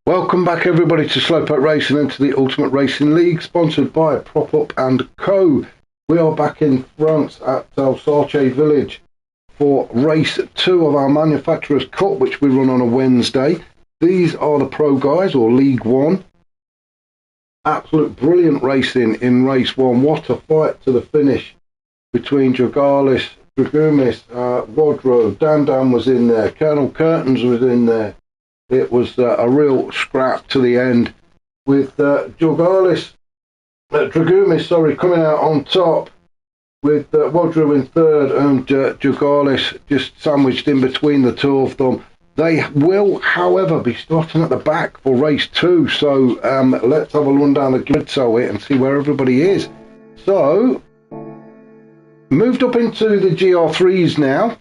Welcome back everybody to Slowpoke Racing and to the Ultimate Racing League, sponsored by Prop Up and Co. We are back in France at Alsace Village for race 2 of our Manufacturers Cup, which we run on a Wednesday. These are the pro guys, or League 1. Absolute brilliant racing in race 1. What a fight to the finish between Jogalis, Dragumis, Wadro, Dan was in there, Colonel Curtains was in there. It was a real scrap to the end, with Dragumis coming out on top, with Wadro in third and Jogalis just sandwiched in between the two of them. They will, however, be starting at the back for race 2, so let's have a run down the grid and see where everybody is. So, moved up into the GR3s now.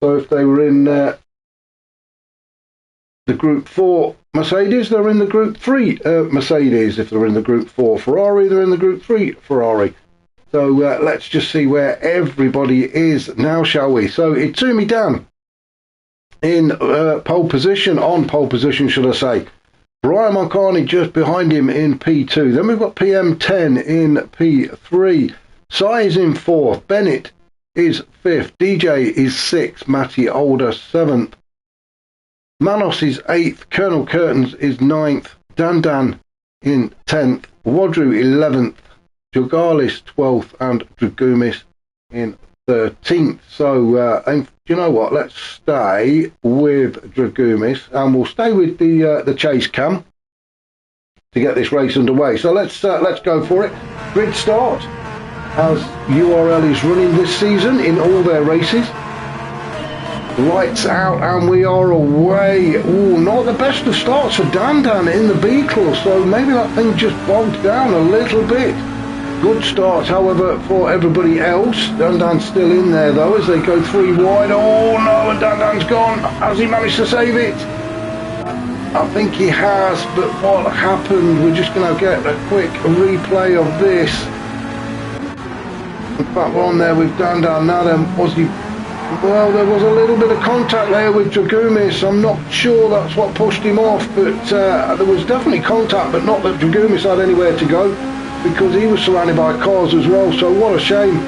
So if they were in the Group 4 Mercedes, they're in the Group 3 Mercedes. If they're in the Group 4 Ferrari, they're in the Group 3 Ferrari. So let's just see where everybody is now, shall we? So Itsumi Dan in pole position, should I say. Brian Moncani just behind him in P2. Then we've got PM10 in P3. Sai is in 4th. Bennett is 5th. DJ is 6th. Matty Older 7th. Manos is 8th, Colonel Curtains is 9th, Dan in 10th, Wadru 11th, Jogalis 12th, and Dragumis in 13th. So, and you know what? Let's stay with Dragumis, and we'll stay with the chase cam to get this race underway. So let's go for it. Grid start, as URL is running this season in all their races. Lights out and we are away. Ooh, not the best of starts for Dan in the Beetle, so maybe that thing just bogged down a little bit. Good start, however, for everybody else. Dan's still in there though as they go 3 wide. Oh no, and Dan's gone. Has he managed to save it? I think he has, but what happened? We're just going to get a quick replay of this. In fact, we're on there with Dan now. Then was he? Well, there was a little bit of contact there with Dragumis. I'm not sure that's what pushed him off, but there was definitely contact, but not that Dragumis had anywhere to go, because he was surrounded by cars as well. So what a shame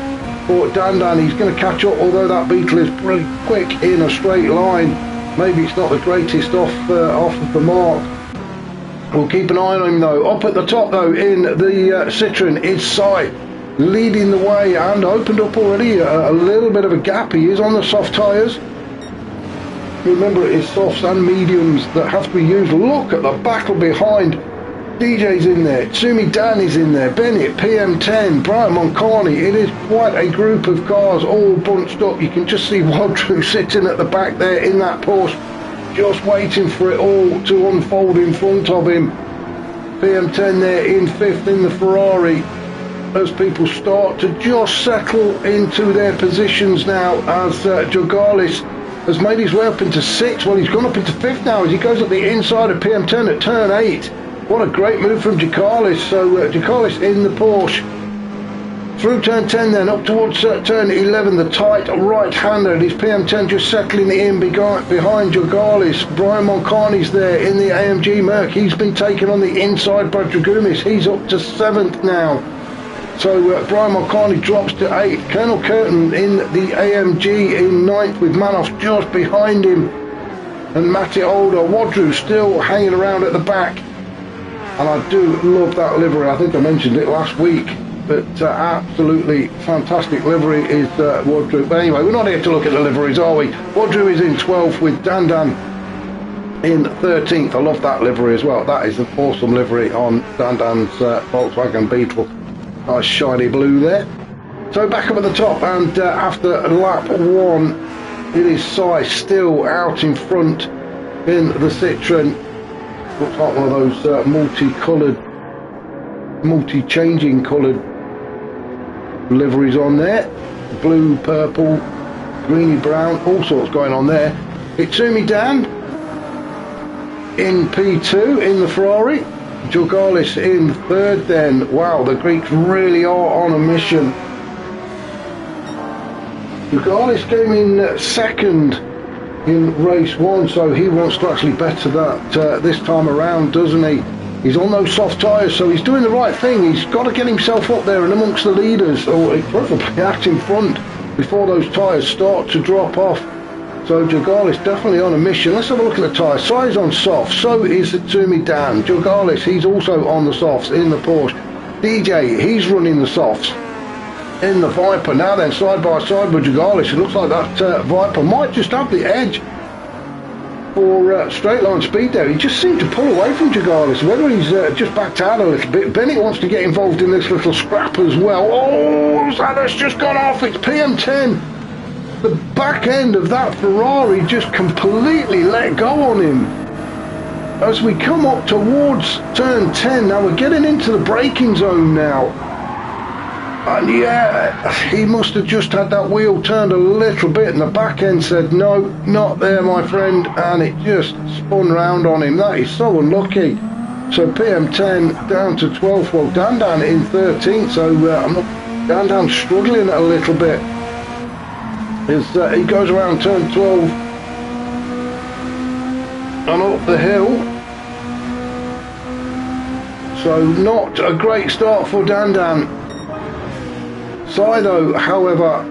for Dan. He's going to catch up, although that Beetle is pretty quick in a straight line. Maybe it's not the greatest off of the mark. We'll keep an eye on him though. Up at the top though in the Citroen is Sai, leading the way, and opened up already a little bit of a gap. He is on the soft tyres. Remember, it is softs and mediums that have to be used. Look at the battle behind. DJ's in there, Tsumi Dan is in there, Bennett, PM10, Brian Moncani. It is quite a group of cars all bunched up. You can just see Wadru sitting at the back there in that Porsche, just waiting for it all to unfold in front of him. PM10 there in 5th in the Ferrari, as people start to just settle into their positions now, as Jogalis has made his way up into 6th. Well, he's gone up into 5th now as he goes up the inside of PM10 at turn 8. What a great move from Jogalis. So Jogalis in the Porsche through turn 10, then up towards turn 11, the tight right-hander. It is PM10 just settling in behind Jogalis. Brian Moncani's there in the AMG Merc. He's been taken on the inside by Dragumis. He's up to 7th now. So Brian Moncani drops to 8th. Colonel Curtin in the AMG in 9th, with Manos just behind him. And Matty Older, Wadru still hanging around at the back. And I do love that livery. I think I mentioned it last week. But absolutely fantastic livery is Wadru. But anyway, we're not here to look at the liveries, are we? Wadru is in 12th with Dan in 13th. I love that livery as well. That is an awesome livery on Dan's Volkswagen Beetle. Nice shiny blue there. So back up at the top, and after lap 1, it is Sai still out in front in the Citroen. Looks like one of those multi-changing coloured liveries on there. Blue, purple, greeny brown, all sorts going on there. Itsumi Dan in P2 in the Ferrari. Jogalis in 3rd then. Wow, the Greeks really are on a mission. Jogalis came in 2nd in race 1, so he wants to actually better that this time around, doesn't he? He's on those soft tyres, so he's doing the right thing. He's got to get himself up there and amongst the leaders, or preferably out in front before those tyres start to drop off. So Jogalis definitely on a mission. Let's have a look at the tyres. Sai's on soft, so is Tsumi Dan. Jogalis, he's also on the softs in the Porsche. DJ, he's running the softs in the Viper. Now then, side by side with Jogalis, it looks like that Viper might just have the edge for straight line speed there. He just seemed to pull away from Jogalis, whether he's just backed out a little bit. Bennett wants to get involved in this little scrap as well. Oh, that's just gone off. It's PM10. The back end of that Ferrari just completely let go on him. As we come up towards turn 10, now we're getting into the braking zone now. And yeah, he must have just had that wheel turned a little bit and the back end said, no, not there, my friend, and it just spun round on him. That is so unlucky. So PM10 down to 12th, well, Dandan in 13th, so Dandan's struggling a little bit. He goes around turn 12 and up the hill. So not a great start for Dandan. Saido, however,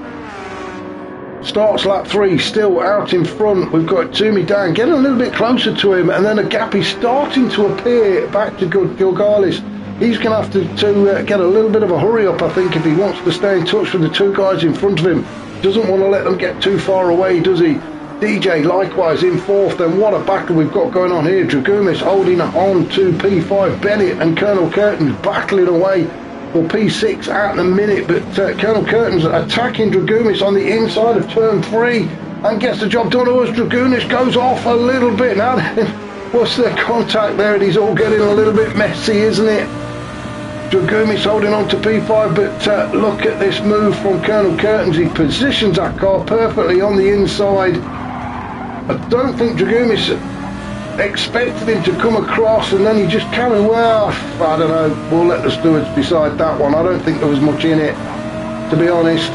starts lap 3, still out in front. We've got Tsumi Dan getting a little bit closer to him, and then a gap is starting to appear back to Jogalis. He's going to have to get a little bit of a hurry up, I think, if he wants to stay in touch with the two guys in front of him. Doesn't want to let them get too far away, does he? DJ likewise in 4th. Then what a battle we've got going on here. Dragumis holding on to P5. Bennett and Colonel Curtains battling away for P6 at the minute, but Colonel Curtains attacking Dragumis on the inside of turn 3 and gets the job done. As Dragumis goes off a little bit. Now then, what's their contact there? And he's all getting a little bit messy, isn't it? Dragumis holding on to P5, but look at this move from Colonel Curtains. He positions that car perfectly on the inside. I don't think Dragumis expected him to come across, and then he just carried, well, I don't know, we'll let the stewards decide that one. I don't think there was much in it, to be honest,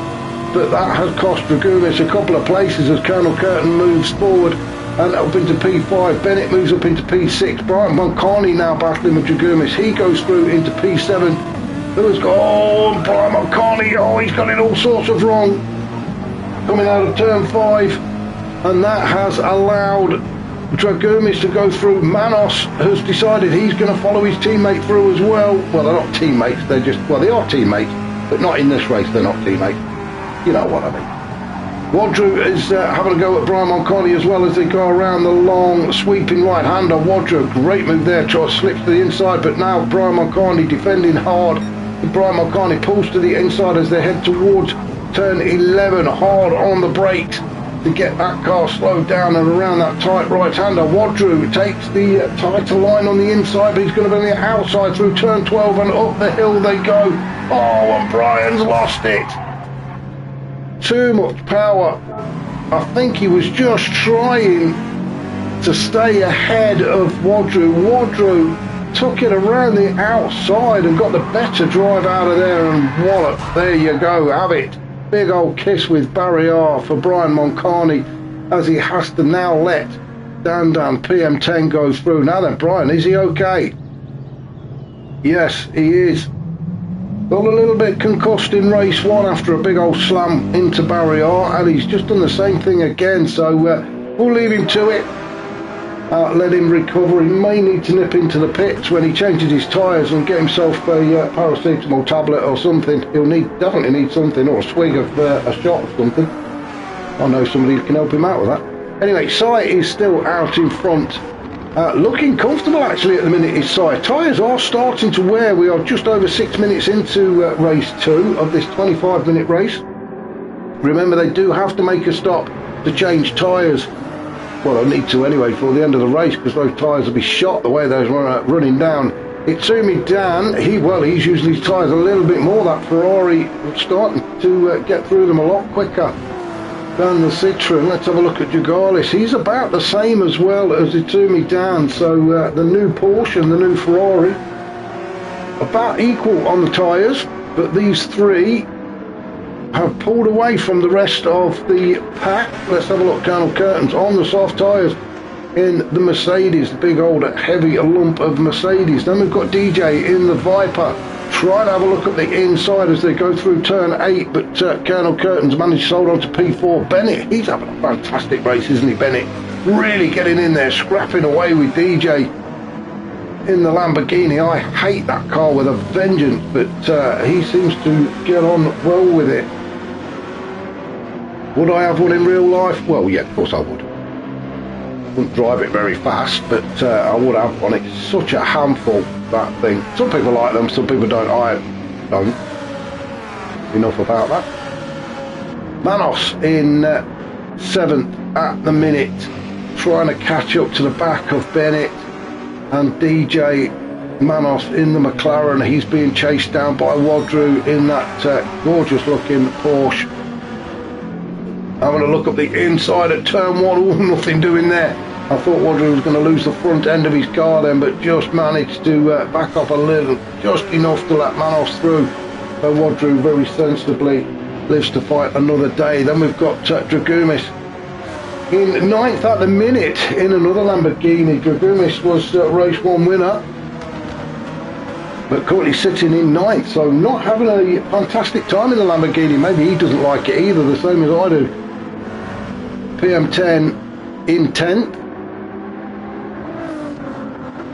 but that has cost Dragumis a couple of places as Colonel Curtin moves forward and up into P5. Bennett moves up into P6. Brian Moncani now battling with Dragumis. He goes through into P7. Lewis goes, Brian Moncani, he's got it all sorts of wrong. Coming out of turn 5, and that has allowed Dragumis to go through. Manos has decided he's going to follow his teammate through as well. Well, they're not teammates, they're just, well, they are teammates, but not in this race, they're not teammates. You know what I mean. Wadru is having a go at Brian Moncani as well as they go around the long sweeping right-hander. Wadru, great move there, tries to slip to the inside, but now Brian Moncani defending hard. Brian Moncani pulls to the inside as they head towards turn 11, hard on the brakes to get that car slowed down and around that tight right-hander. Wadru takes the tighter line on the inside, but he's going to be on the outside through turn 12 and up the hill they go. Oh, and Brian's lost it. Too much power. I think he was just trying to stay ahead of Wadru. Wadru took it around the outside and got the better drive out of there, and wallop, there you go, have it. Big old kiss with barrier for Brian Moncani as he has to now let Dandan PM10 go through. Now then, Brian, is he okay? Yes, he is. Got a little bit concussed in race 1 after a big old slam into barrier, and he's just done the same thing again, so we'll leave him to it. Let him recover. He may need to nip into the pits when he changes his tyres and get himself a paracetamol tablet or something. He'll definitely need something, or a swig of a shot or something. I know somebody who can help him out with that. Anyway, Sai is still out in front. Looking comfortable actually at the minute is Sai. Tyres are starting to wear. We are just over 6 minutes into race 2 of this 25-minute race. Remember, they do have to make a stop to change tyres. Well, I need to anyway for the end of the race, because those tyres will be shot the way those are running down. Itsumi Dan, he's using his tyres a little bit more. That Ferrari starting to get through them a lot quicker than the Citroen. Let's have a look at Jogalis. He's about the same as well as Itsumi Dan. So the new Porsche and the new Ferrari about equal on the tyres, but these three have pulled away from the rest of the pack. Let's have a look. Colonel Curtains on the soft tyres in the Mercedes, the big old heavy lump of Mercedes. Then we've got DJ in the Viper. Try to have a look at the inside as they go through turn 8, but Colonel Curtains managed to hold on to P4. Bennett, he's having a fantastic race, isn't he, Bennett? Really getting in there, scrapping away with DJ in the Lamborghini. I hate that car with a vengeance, but he seems to get on well with it. Would I have one in real life? Well, yeah, of course I would. Wouldn't drive it very fast, but I would have one. It's such a handful, that thing. Some people like them, some people don't. I don't. Enough about that. Manos in 7th at the minute, trying to catch up to the back of Bennett and DJ. Manos in the McLaren. He's being chased down by Wadru in that gorgeous looking Porsche. Having a look at the inside at turn 1. Ooh, nothing doing there. I thought Wadru was going to lose the front end of his car then, but just managed to back up a little, just enough to let Manos through. So Wadru very sensibly lives to fight another day. Then we've got Dragumis in 9th at the minute in another Lamborghini. Dragumis was race 1 winner, but currently sitting in 9th, so not having a fantastic time in the Lamborghini. Maybe he doesn't like it either, the same as I do. PM10 in 10th.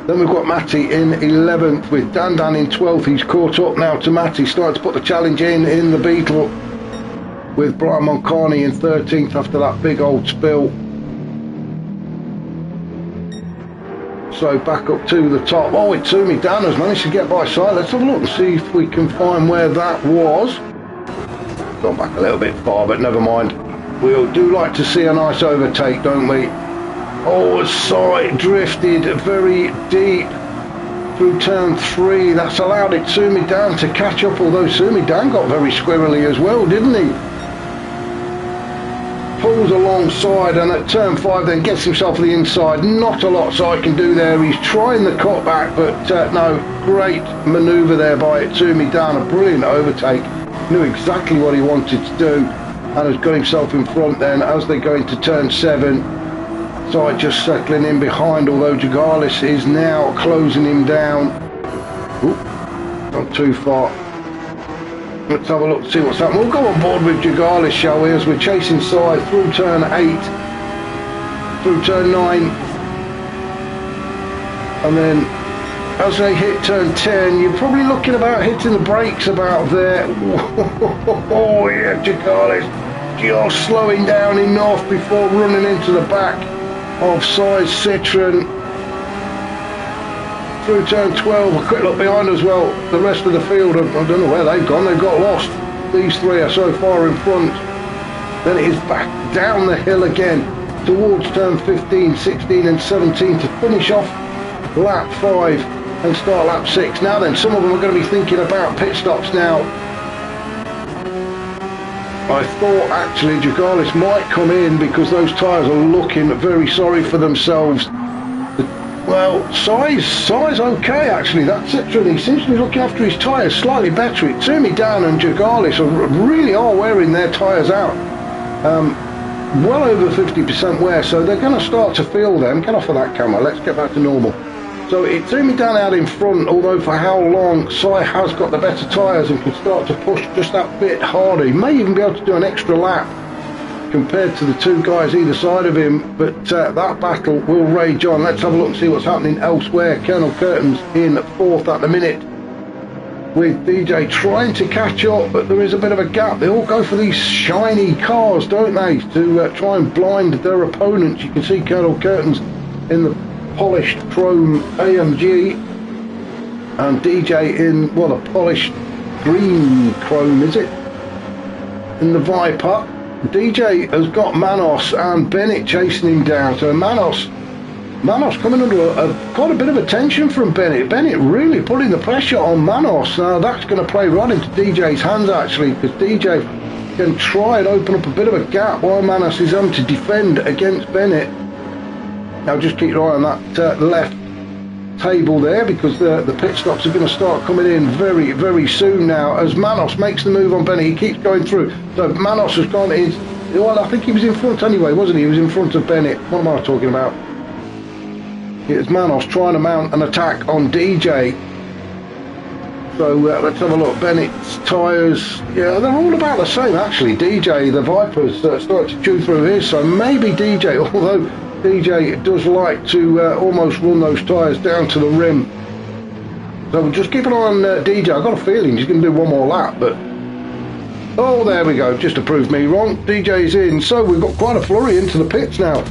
Then we've got Matty in 11th with Dandan in 12th. He's caught up now to Matty, starting to put the challenge in the Beetle with Brian Moncani in 13th after that big old spill. So back up to the top. Oh, Itsumi Dan has managed to get by side. Let's have a look and see if we can find where that was. Gone back a little bit far, but never mind. We all do like to see a nice overtake, don't we? Oh, side drifted very deep through turn 3. That's allowed Itsumi Dan to catch up, although Itsumi Dan got very squirrely as well, didn't he? Pulls alongside and at turn 5 then gets himself to the inside. Not a lot I can do there. He's trying the cut back, but no, great manoeuvre there by Itsumi Dan. A brilliant overtake. Knew exactly what he wanted to do and has got himself in front then as they go into turn 7. Side just settling in behind, although Jagalis is now closing him down. Ooh, not too far. Let's have a look to see what's happening. We'll go on board with Jagalis, shall we, as we're chasing side through turn 8, through turn 9, and then as they hit turn 10, you're probably looking about hitting the brakes about there. Oh yeah, Jagalis just slowing down enough before running into the back of Size Citroen. Through turn 12, a quick look behind as well. The rest of the field, I don't know where they've gone, they've got lost. These three are so far in front. Then it is back down the hill again towards turn 15, 16 and 17 to finish off lap 5 and start lap 6. Now then, some of them are going to be thinking about pit stops now. I thought actually Jagalis might come in because those tyres are looking very sorry for themselves. Well, size okay actually. That Citroen, he seems to be looking after his tyres slightly better. Itsumi Dan and Jagalis really are wearing their tyres out. Well over 50% wear, so they're going to start to feel them. Get off of that camera, let's get back to normal. So Itsumi Dan out in front, although for how long, Sai has got the better tyres and can start to push just that bit harder. He may even be able to do an extra lap compared to the two guys either side of him, but that battle will rage on. Let's have a look and see what's happening elsewhere. Colonel Curtains in 4th at the minute with DJ trying to catch up, but there is a bit of a gap. They all go for these shiny cars, don't they, to try and blind their opponents. You can see Colonel Curtains in the polished chrome AMG and DJ in, well, a polished green chrome, is it, in the Viper. DJ has got Manos and Bennett chasing him down. So Manos coming under quite a bit of attention from Bennett. Bennett really putting the pressure on Manos. Now that's going to play right into DJ's hands actually, because DJ can try and open up a bit of a gap while Manos is having to defend against Bennett. Now just keep your eye on that left table there, because the pit stops are going to start coming in very, very soon now, as Manos makes the move on Bennett. He keeps going through. So Manos has gone in. Well, I think he was in front anyway, wasn't he? He was in front of Bennett. What am I talking about? It's Manos trying to mount an attack on DJ. So let's have a look. Bennett's tyres, yeah, they're all about the same actually. DJ, the Vipers, started to chew through his, so maybe DJ, although DJ does like to almost run those tyres down to the rim. So just keep an eye on DJ. I've got a feeling he's going to do one more lap, but... Oh, there we go, just to prove me wrong. DJ's in, so we've got quite a flurry into the pits now.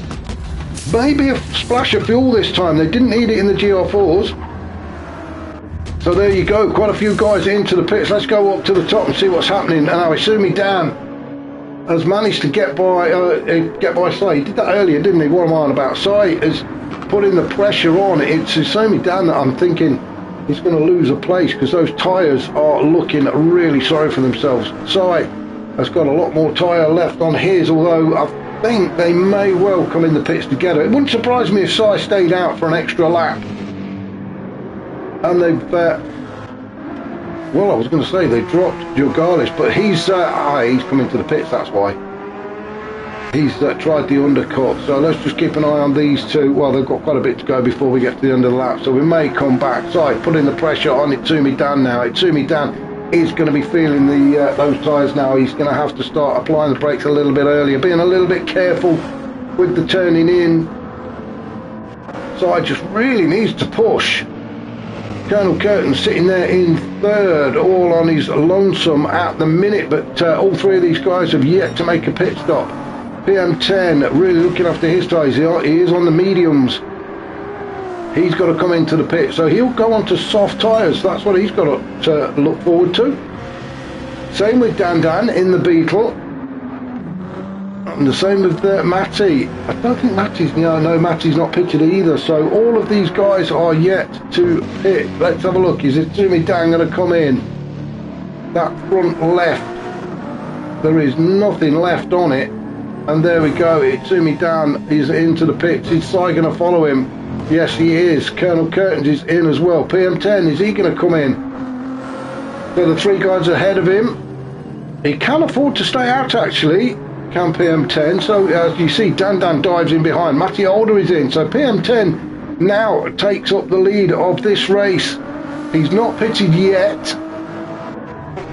Maybe a splash of fuel this time. They didn't need it in the GR4s. So there you go, quite a few guys into the pits. Let's go up to the top and see what's happening. And now Isumi Dan has managed to get by Sai. He did that earlier, didn't he? What am I on about? Sai is putting the pressure on. It's Isumi Dan that I'm thinking he's going to lose a place, because those tyres are looking really sorry for themselves. Sai has got a lot more tyre left on his, although I think they may well come in the pits together. It wouldn't surprise me if Sai stayed out for an extra lap. And they've, well, I was going to say they dropped Jogalis, but he's coming to the pits, that's why. He's tried the undercut, so let's just keep an eye on these two. Well, they've got quite a bit to go before we get to the end of the lap, so we may come back. So putting the pressure on Itsumi Dan now. Itsumi Dan is going to be feeling those tyres now. He's going to have to start applying the brakes a little bit earlier, being a little bit careful with the turning in. So just really needs to push. Colonel Curtin sitting there in third, all on his lonesome at the minute, but all three of these guys have yet to make a pit stop. PM10 really looking after his tyres. He is on the mediums. He's got to come into the pit, so he'll go on to soft tyres. That's what he's got to look forward to. Same with Dan Dan in the Beetle. And the same with Matty. I don't think Matty's, no, Matty's not pitted either. So all of these guys are yet to pit. Let's have a look. Is Itsumi Dan going to come in? That front left, there is nothing left on it. And there we go. Itsumi Dan is into the pits. Is Sai going to follow him? Yes, he is. Colonel Curtains is in as well. PM10, is he going to come in? So the three guys ahead of him. He can afford to stay out actually. Can PM10, so as you see, Dan Dan dives in behind. Matty Older is in, so PM10 now takes up the lead of this race. He's not pitted yet.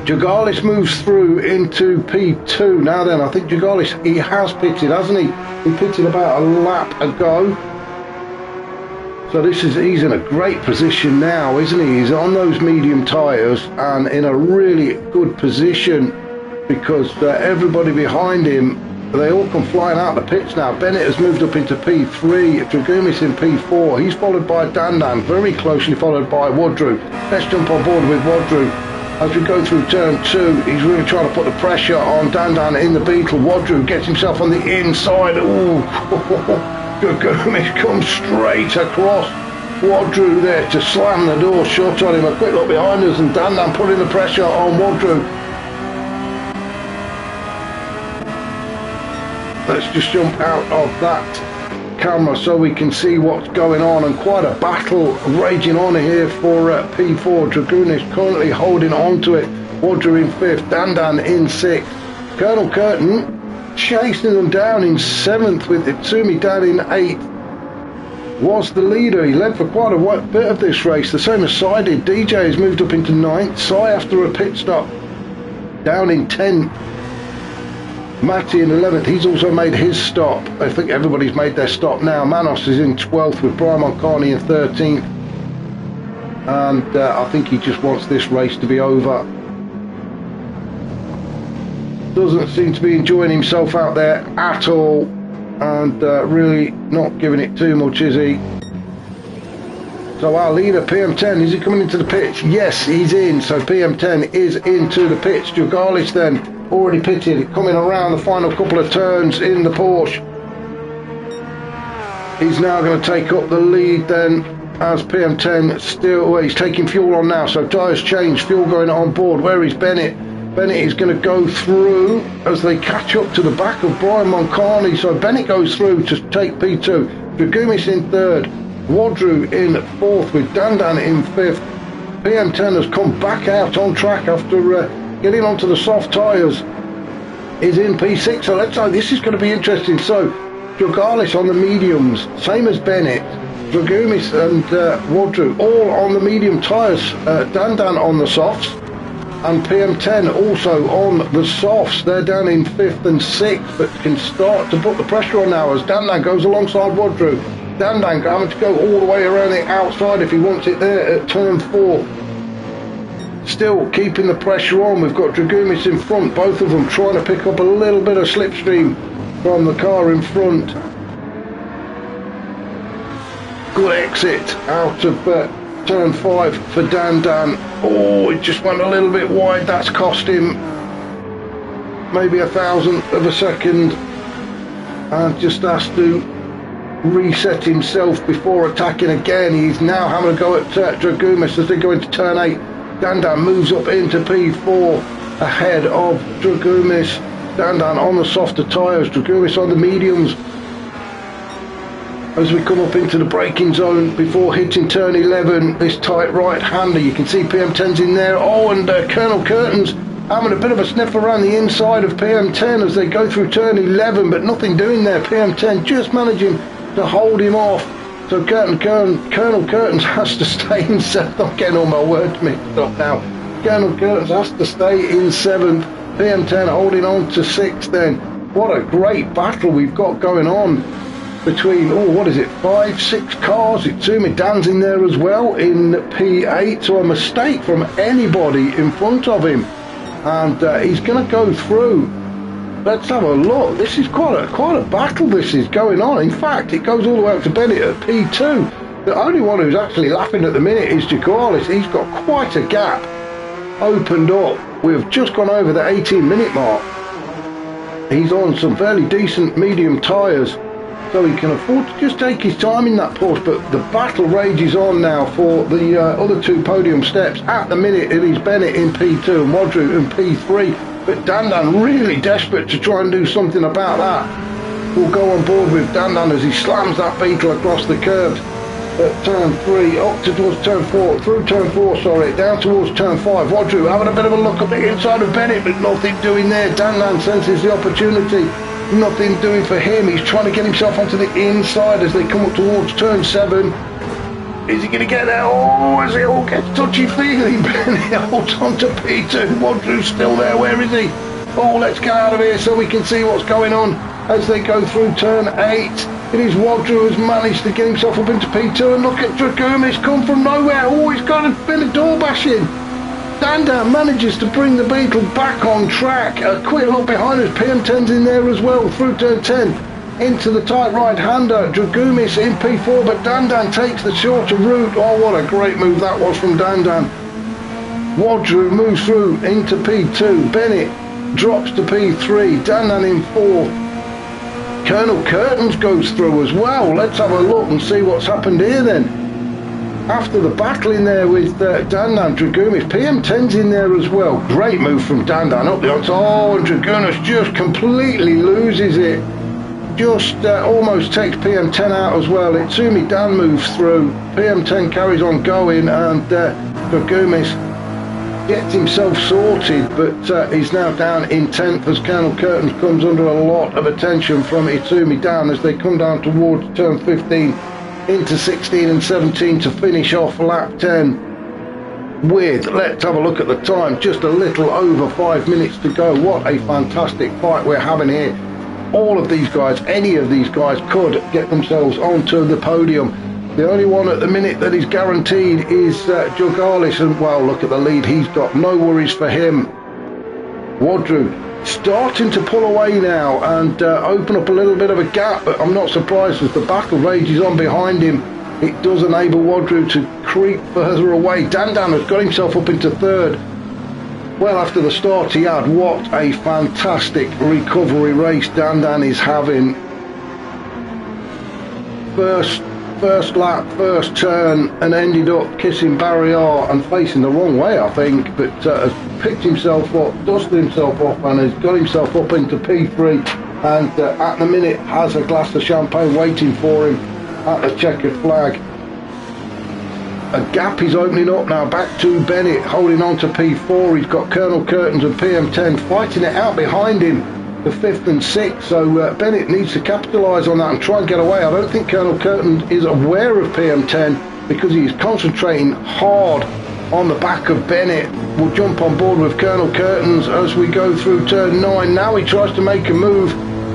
Jogalis moves through into P2. Now then, I think Jogalis, he has pitted, hasn't he? He pitted about a lap ago. So he's in a great position now, isn't he? He's on those medium tyres and in a really good position, because everybody behind him, they all come flying out the pits now. Bennett has moved up into P3, Dragumis in P4. He's followed by Dan Dan, very closely followed by Wadru. Let's jump on board with Wadru. As we go through turn 2, he's really trying to put the pressure on Dan Dan in the Beetle. Wadru gets himself on the inside. Ooh, Dragumis comes straight across. Wadru there to slam the door shut on him. A quick look behind us, and Dan Dan putting the pressure on Wadru. Let's just jump out of that camera so we can see what's going on, and quite a battle raging on here for P4. Dragoonish currently holding on to it. Wadru in 5th, Dan Dan in 6th. Colonel Curtin chasing them down in 7th with Itsumi Dan in 8th. Was the leader. He led for quite a bit of this race, the same as Sai did. DJ has moved up into 9th. Sai after a pit stop down in 10th. Matty in 11th, he's also made his stop. I think everybody's made their stop now. Manos is in 12th with Brian Moncani in 13th. And I think he just wants this race to be over. Doesn't seem to be enjoying himself out there at all. And really not giving it too much, is he? So our leader, PM10, is he coming into the pitch? Yes, he's in. So PM10 is into the pitch. Jogalis then, already pitted, coming around the final couple of turns in the Porsche. He's now going to take up the lead then, as PM10 still, well, he's taking fuel on now, so tyres change, fuel going on board. Where is Bennett? Bennett is going to go through as they catch up to the back of Brian Moncani, so Bennett goes through to take P2. Dragumis in 3rd, Wadru in 4th with Dandan in 5th. PM10 has come back out on track after getting onto the soft tyres. Is in P6, so let's say this is going to be interesting. So Drogalis on the mediums, same as Bennett. Dragumis and Wadru all on the medium tyres. Dandan on the softs, and PM10 also on the softs. They're down in 5th and 6th, but can start to put the pressure on now as Dandan goes alongside Wadru. Dandan having to go all the way around the outside if he wants it there at turn 4. Still keeping the pressure on. We've got Dragumis in front, both of them trying to pick up a little bit of slipstream from the car in front. Good exit out of turn 5 for Dandan. Oh, it just went a little bit wide. That's cost him maybe 1,000th of a second, and just has to reset himself before attacking again. He's now having a go at Dragumis as they go into turn 8. Dandan moves up into P4 ahead of Dragumis. Dandan on the softer tyres, Dragumis on the mediums. As we come up into the braking zone before hitting turn 11, this tight right-hander, you can see PM10's in there. Oh, and Colonel Curtin's having a bit of a sniff around the inside of PM10 as they go through turn 11, but nothing doing there. PM10 just managing to hold him off. So Colonel Curtins has to stay in 7th. I'm getting all my words mixed up now. Colonel Curtins has to stay in 7th. PM10 holding on to 6th then. What a great battle we've got going on between, oh, what is it, 5, 6 cars. Itsumi Dan's in there as well in P8, so a mistake from anybody in front of him, and he's going to go through. Let's have a look. This is quite a battle this is going on. In fact, it goes all the way up to Bennett at P2. The only one who's actually laughing at the minute is Jagualis. He's got quite a gap opened up. We've just gone over the 18-minute mark. He's on some fairly decent medium tyres, so he can afford to just take his time in that Porsche. But the battle rages on now for the other 2 podium steps. At the minute it is Bennett in P2 and Wadru in P3, but Dandan really desperate to try and do something about that. We'll go on board with Dandan as he slams that Beetle across the curb at turn 3, up towards turn 4, through turn 4, sorry, down towards turn 5. Wadru having a bit of a look at the inside of Bennett, but nothing doing there. Dandan senses the opportunity. Nothing doing for him. He's trying to get himself onto the inside as they come up towards turn 7. Is he going to get there? Oh, as it all gets touchy-feely, Bennett holds on to P2. Wadru's still there. Where is he? Oh, let's get out of here so we can see what's going on as they go through turn 8. It is Wadru who's managed to get himself up into P2, and look at Dragumis come from nowhere. Oh, he's got a bit of door bashing. Dandan manages to bring the Beetle back on track. A quick look behind us. PM10's in there as well through turn 10 into the tight right-hander. Dragumis in P4, but Dandan takes the shorter route. Oh, what a great move that was from Dandan. Wadru moves through into P2. Bennett drops to P3. Dandan in 4th. Colonel Curtins goes through as well. Let's have a look and see what's happened here then. After the battle in there with Dandan, Dragumis, PM10's in there as well. Great move from Dandan up the outside. Oh, and Dragumis just completely loses it. Just almost takes PM10 out as well. Itsumi Dan moves through. PM10 carries on going, and Dragumis gets himself sorted, but he's now down in 10th as Colonel Curtins comes under a lot of attention from Itsumi Dan as they come down towards turn 15 into 16 and 17 to finish off lap 10 with, let's have a look at the time, just a little over 5 minutes to go. What a fantastic fight we're having here. All of these guys, any of these guys could get themselves onto the podium. The only one at the minute that is guaranteed is Jogalis, and well, look at the lead. He's got no worries for him. Wadru starting to pull away now and open up a little bit of a gap, but I'm not surprised as the battle rages on behind him. It does enable Wadru to creep further away. Dandan has got himself up into 3rd. Well, after the start he had, what a fantastic recovery race Dandan is having. First lap, first turn, and ended up kissing barrier and facing the wrong way, I think, but has picked himself up, dusted himself off, and has got himself up into P3, and at the minute has a glass of champagne waiting for him at the checkered flag. a gap is opening up now. Back to Bennett holding on to P4. He's got Colonel Curtains and PM10 fighting it out behind him, the 5th and 6th. So Bennett needs to capitalise on that and try and get away. I don't think Colonel Curtains is aware of PM10 because he's concentrating hard on the back of Bennett. We'll jump on board with Colonel Curtains as we go through turn 9. Now he tries to make a move.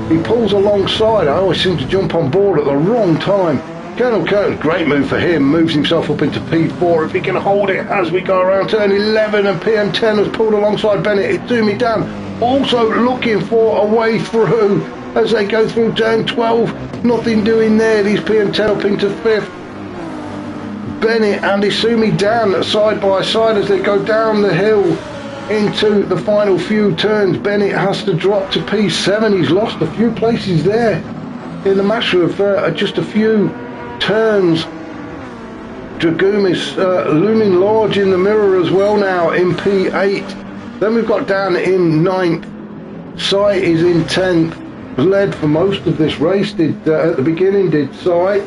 He pulls alongside. I always seem to jump on board at the wrong time. Colonel Curtains, great move for him, moves himself up into P4 if he can hold it as we go around turn 11, and PM10 has pulled alongside Bennett. Izumi Dan also looking for a way through as they go through turn 12. Nothing doing there. These PM10 up into 5th. Bennett and Izumi Dan side by side as they go down the hill into the final few turns. Bennett has to drop to P7. He's lost a few places there in the matter of just a few turns. Dragumis looming large in the mirror as well now in P8. Then we've got Dan in 9th. Sai is in 10th. Led for most of this race, did at the beginning, did Sai.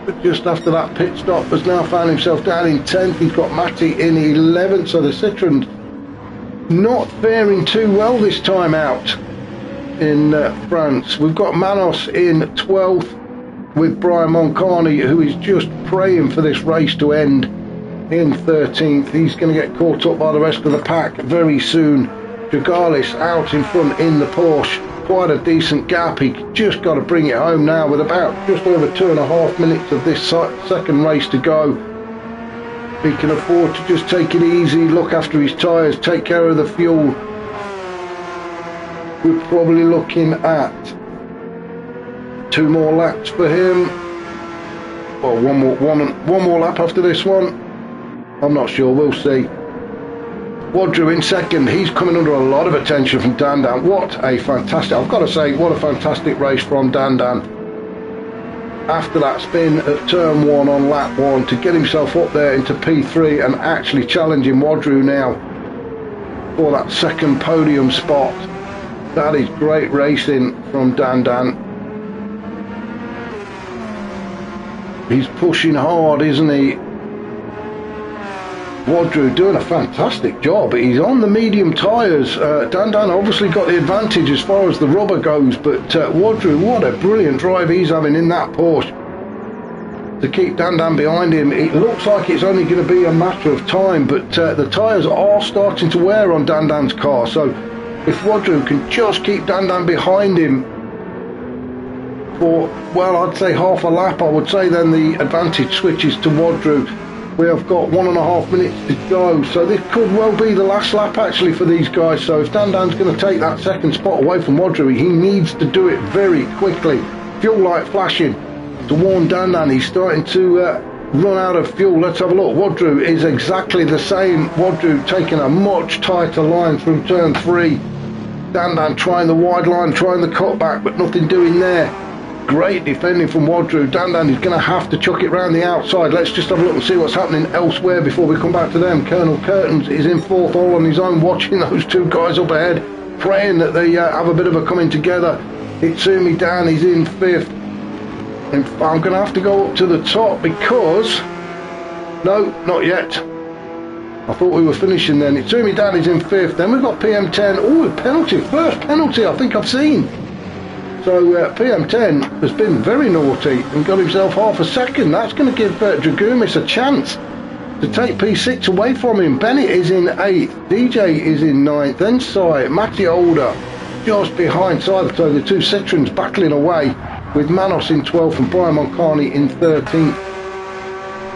But just after that pit stop has now found himself down in 10th. He's got Matty in 11th, so the Citroen's not faring too well this time out in France. We've got Manos in 12th with Brian Moncani, who is just praying for this race to end in 13th. He's going to get caught up by the rest of the pack very soon. Dragalis out in front in the Porsche. Quite a decent gap. He just got to bring it home now with about just over 2.5 minutes of this second race to go. He can afford to just take it easy, look after his tyres, take care of the fuel. We're probably looking at 2 more laps for him. Well, one more lap after this one. I'm not sure, we'll see. Wadru in second. He's coming under a lot of attention from Dan Dan. What a fantastic, I've got to say, what a fantastic race from Dan Dan. After that spin at turn 1 on lap 1 to get himself up there into P3 and actually challenging Wadru now for that second podium spot. That is great racing from Dan Dan. He's pushing hard, isn't he? Wadru doing a fantastic job. He's on the medium tyres. Dan Dan obviously got the advantage as far as the rubber goes, but Wadru, what a brilliant drive he's having in that Porsche to keep Dan Dan behind him. It looks like it's only going to be a matter of time, but the tyres are starting to wear on Dan Dan's car, so if Wadru can just keep Dan Dan behind him for, well, I'd say half a lap, I would say, then the advantage switches to Wadru. We have got 1.5 minutes to go, so this could well be the last lap actually for these guys. So if Dan Dan's going to take that second spot away from Wadru, he needs to do it very quickly. Fuel light flashing to warn Dan Dan he's starting to run out of fuel. Let's have a look. Wadru is exactly the same. Wadru taking a much tighter line through turn 3. Dan Dan trying the wide line, trying the cutback, but nothing doing there. Great defending from Wadru. Dan Dan is going to have to chuck it round the outside. Let's just have a look and see what's happening elsewhere before we come back to them. Colonel Curtains is in 4th all on his own, watching those 2 guys up ahead, praying that they have a bit of a coming together. Izumi Dan is in 5th. And I'm going to have to go up to the top because... No, not yet. I thought we were finishing then. Izumi Dan is in 5th. Then we've got PM10. Oh, a penalty. First penalty I think I've seen. So PM10 has been very naughty and got himself half a second. That's going to give Dragumis a chance to take P6 away from him. Bennett is in 8th, DJ is in 9th, then Sai, Matty Older just behind Sai. So the 2 Citroens battling away with Manos in 12th and Brian Moncani in 13th.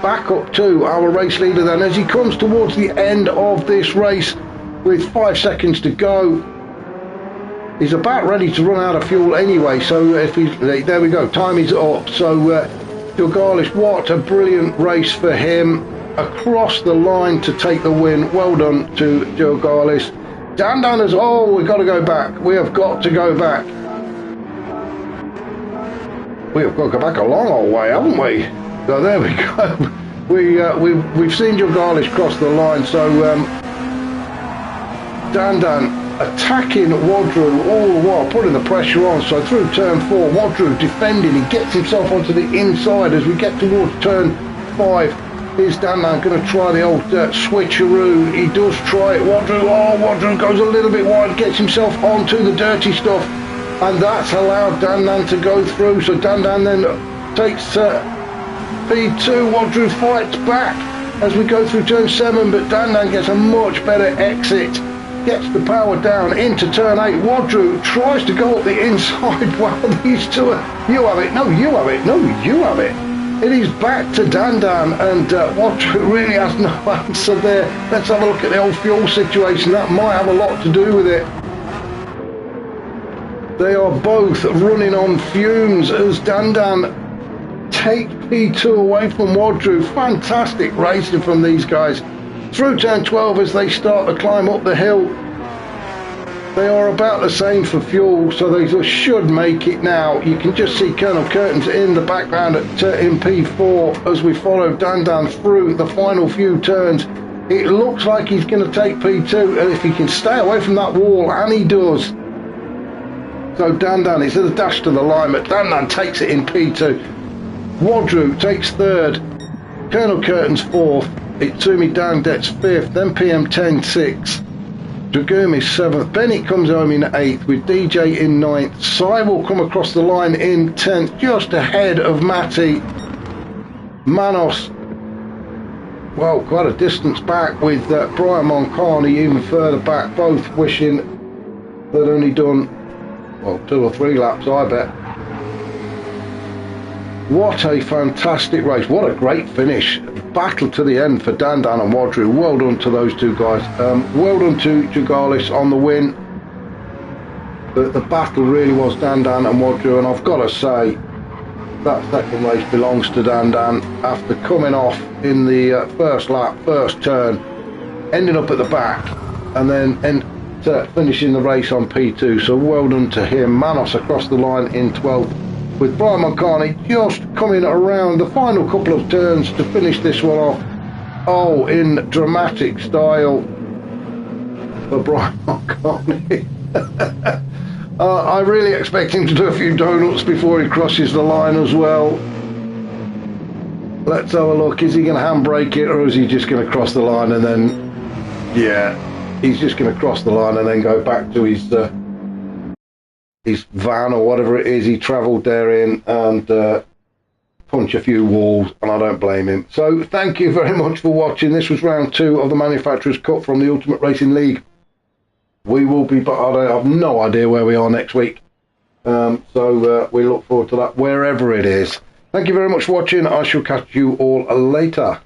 Back up to our race leader then as he comes towards the end of this race with 5 seconds to go. He's about ready to run out of fuel anyway, so if he's there we go, time is up. So Dragalis, what a brilliant race for him, across the line to take the win. Well done to Dragalis. Dan Dan has, oh, we've got to go back. We have got to go back. We have got to go back a long old way, haven't we? So there we go. We've seen Dragalis cross the line, so Dan Dan attacking Wadru all the while, putting the pressure on. So through turn 4, Wadru defending, he gets himself onto the inside as we get towards turn 5. Is Dan going to try the old switcheroo? He does try it. Wadru goes a little bit wide, gets himself onto the dirty stuff, and that's allowed Dan to go through. So Dan then takes P2. Wadru fights back as we go through turn 7, but Dan gets a much better exit, gets the power down into turn 8. Wadru tries to go up the inside. Wow, these two are, you have it, no, you have it, no, you have it. It is back to Dan and Wadru really has no answer there. Let's have a look at the old fuel situation. That might have a lot to do with it. They are both running on fumes as Dan take P2 away from Wadru. Fantastic racing from these guys. Through turn 12 as they start to climb up the hill. They are about the same for fuel, so they should make it now. You can just see Colonel Curtains in the background in P4 as we follow Dan through the final few turns. It looks like he's going to take P2, and if he can stay away from that wall, and he does. So Dan is at a dash to the line, but Dan takes it in P2. Wadru takes 3rd, Colonel Curtains 4th, Itsumi Dandets 5th, then PM10 6th, Dragumi 7th, Bennett comes home in 8th with DJ in 9th, Sai will come across the line in 10th, just ahead of Matty. Manos, well, quite a distance back with Brian Moncani even further back, both wishing they'd only done, well, 2 or 3 laps, I bet. What a fantastic race. What a great finish. Battle to the end for Dan and Wadru. Well done to those two guys. Well done to Jagalis on the win. The battle really was Dan and Wadru, and I've got to say that second race belongs to Dan after coming off in the first lap, first turn, ending up at the back, and then finishing the race on P2. So well done to him. Manos across the line in 12th. With Brian Moncani just coming around the final couple of turns to finish this one off. Oh, in dramatic style for Brian Moncani. I really expect him to do a few donuts before he crosses the line as well. Let's have a look. Is he going to handbrake it, or is he just going to cross the line and then... Yeah, he's just going to cross the line and then go back to his van or whatever it is he travelled there in and punch a few walls, and I don't blame him. So thank you very much for watching. This was round 2 of the Manufacturers' Cup from the Ultimate Racing League. We will be, but I have no idea where we are next week, so we look forward to that wherever it is. Thank you very much for watching. I shall catch you all later.